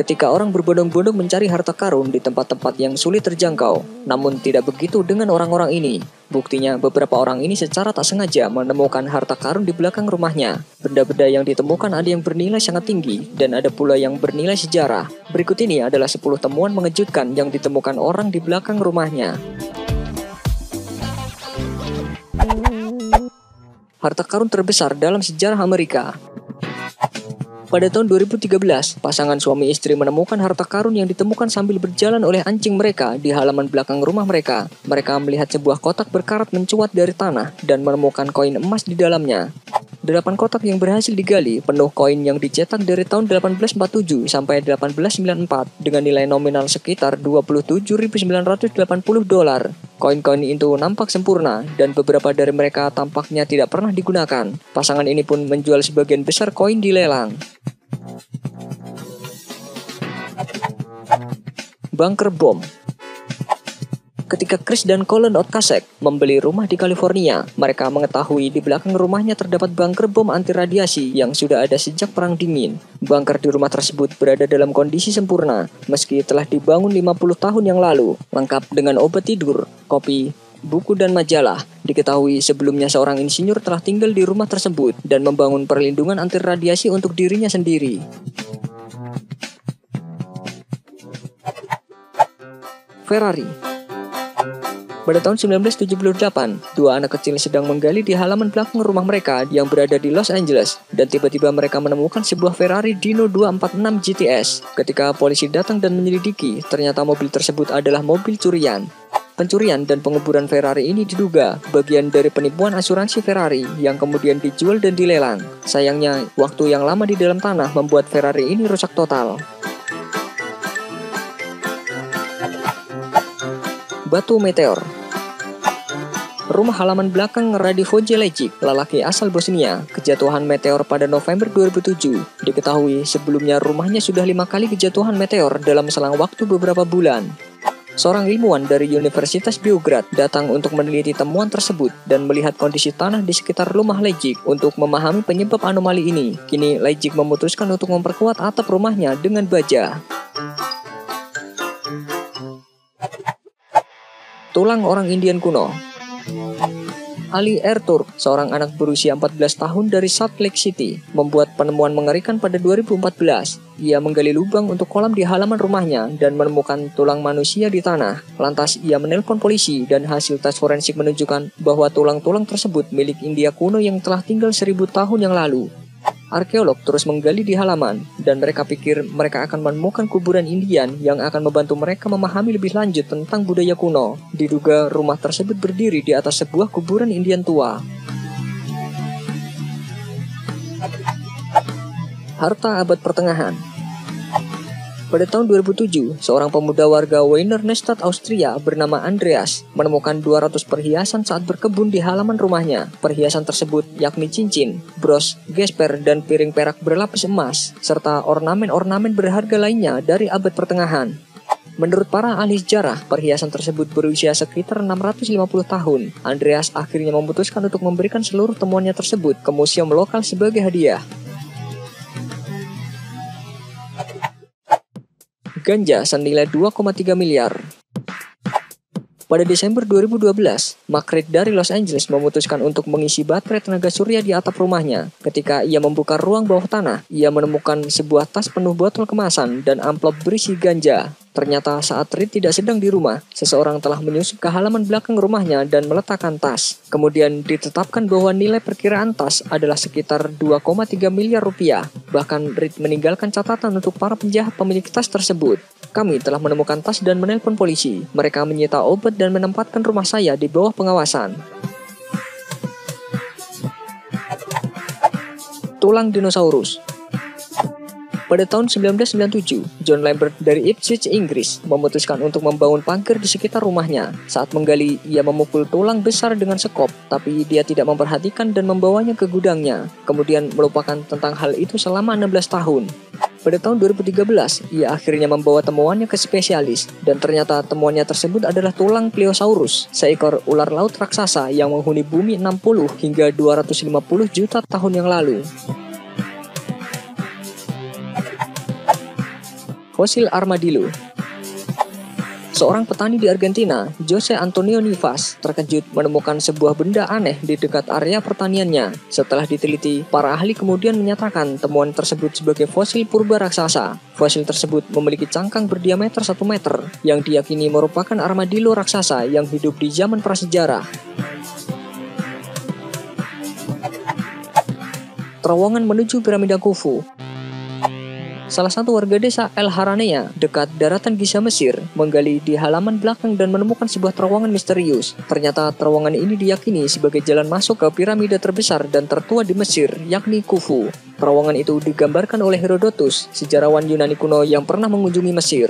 ketika orang berbondong-bondong mencari harta karun di tempat-tempat yang sulit terjangkau. Namun tidak begitu dengan orang-orang ini. Buktinya beberapa orang ini secara tak sengaja menemukan harta karun di belakang rumahnya. Benda-benda yang ditemukan ada yang bernilai sangat tinggi dan ada pula yang bernilai sejarah. Berikut ini adalah 10 temuan mengejutkan yang ditemukan orang di belakang rumahnya. Harta karun terbesar dalam sejarah Amerika. Pada tahun 2013, pasangan suami istri menemukan harta karun yang ditemukan sambil berjalan oleh anjing mereka di halaman belakang rumah mereka. Mereka melihat sebuah kotak berkarat mencuat dari tanah dan menemukan koin emas di dalamnya. 8 kotak yang berhasil digali penuh koin yang dicetak dari tahun 1847 sampai 1894 dengan nilai nominal sekitar $27.980. Koin-koin itu nampak sempurna dan beberapa dari mereka tampaknya tidak pernah digunakan. Pasangan ini pun menjual sebagian besar koin di lelang. Bunker bom. Ketika Chris dan Colin Otkasek membeli rumah di California, mereka mengetahui di belakang rumahnya terdapat bunker bom anti radiasi yang sudah ada sejak Perang Dingin. Bunker di rumah tersebut berada dalam kondisi sempurna, meski telah dibangun 50 tahun yang lalu, lengkap dengan obat tidur, kopi, buku dan majalah. Diketahui sebelumnya seorang insinyur telah tinggal di rumah tersebut dan membangun perlindungan anti radiasi untuk dirinya sendiri. Ferrari. Pada tahun 1978, 2 anak kecil sedang menggali di halaman belakang rumah mereka yang berada di Los Angeles, dan tiba-tiba mereka menemukan sebuah Ferrari Dino 246 GTS. Ketika polisi datang dan menyelidiki, ternyata mobil tersebut adalah mobil curian. Pencurian dan penguburan Ferrari ini diduga bagian dari penipuan asuransi Ferrari yang kemudian dijual dan dilelang. Sayangnya, waktu yang lama di dalam tanah membuat Ferrari ini rusak total. Batu meteor. Rumah halaman belakang Radivoje Lejic, lelaki asal Bosnia, kejatuhan meteor pada November 2007. Diketahui sebelumnya rumahnya sudah 5 kali kejatuhan meteor dalam selang waktu beberapa bulan. Seorang ilmuwan dari Universitas Beograd datang untuk meneliti temuan tersebut dan melihat kondisi tanah di sekitar rumah Lejic untuk memahami penyebab anomali ini. Kini Lejic memutuskan untuk memperkuat atap rumahnya dengan baja. Tulang orang Indian kuno. Ali Ertur, seorang anak berusia 14 tahun dari Salt Lake City, membuat penemuan mengerikan pada 2014. Ia menggali lubang untuk kolam di halaman rumahnya dan menemukan tulang manusia di tanah. Lantas ia menelpon polisi dan hasil tes forensik menunjukkan bahwa tulang-tulang tersebut milik India kuno yang telah tinggal 1000 tahun yang lalu. Arkeolog terus menggali di halaman, dan mereka pikir mereka akan menemukan kuburan Indian yang akan membantu mereka memahami lebih lanjut tentang budaya kuno. Diduga rumah tersebut berdiri di atas sebuah kuburan Indian tua. Harta abad pertengahan. Pada tahun 2007, seorang pemuda warga Wiener-Neustadt, Austria bernama Andreas menemukan 200 perhiasan saat berkebun di halaman rumahnya. Perhiasan tersebut yakni cincin, bros, gesper, dan piring perak berlapis emas, serta ornamen-ornamen berharga lainnya dari abad pertengahan. Menurut para ahli sejarah, perhiasan tersebut berusia sekitar 650 tahun. Andreas akhirnya memutuskan untuk memberikan seluruh temuannya tersebut ke museum lokal sebagai hadiah. Ganja senilai 2,3 miliar. Pada Desember 2012, Mark dari Los Angeles memutuskan untuk mengisi baterai tenaga surya di atap rumahnya. Ketika ia membuka ruang bawah tanah, ia menemukan sebuah tas penuh botol kemasan dan amplop berisi ganja. Ternyata saat Reed tidak sedang di rumah, seseorang telah menyusup ke halaman belakang rumahnya dan meletakkan tas. Kemudian ditetapkan bahwa nilai perkiraan tas adalah sekitar 2,3 miliar rupiah. Bahkan Reed meninggalkan catatan untuk para penjahat pemilik tas tersebut. Kami telah menemukan tas dan menelpon polisi. Mereka menyita obat dan menempatkan rumah saya di bawah pengawasan. Tulang dinosaurus. Pada tahun 1997, John Lambert dari Ipswich, Inggris, memutuskan untuk membangun pagar di sekitar rumahnya. Saat menggali, ia memukul tulang besar dengan sekop, tapi dia tidak memperhatikan dan membawanya ke gudangnya. Kemudian melupakan tentang hal itu selama 16 tahun. Pada tahun 2013, ia akhirnya membawa temuannya ke spesialis, dan ternyata temuannya tersebut adalah tulang Pliosaurus, seekor ular laut raksasa yang menghuni bumi 60 hingga 250 juta tahun yang lalu. fosil armadillo. Seorang petani di Argentina, Jose Antonio Nivas, terkejut menemukan sebuah benda aneh di dekat area pertaniannya. Setelah diteliti, para ahli kemudian menyatakan temuan tersebut sebagai fosil purba raksasa. Fosil tersebut memiliki cangkang berdiameter 1 meter, yang diyakini merupakan armadillo raksasa yang hidup di zaman prasejarah. Terowongan menuju piramida Khufu. Salah satu warga desa El Haranea, dekat daratan Giza Mesir, menggali di halaman belakang dan menemukan sebuah terowongan misterius. Ternyata terowongan ini diyakini sebagai jalan masuk ke piramida terbesar dan tertua di Mesir, yakni Khufu. Terowongan itu digambarkan oleh Herodotus, sejarawan Yunani kuno yang pernah mengunjungi Mesir.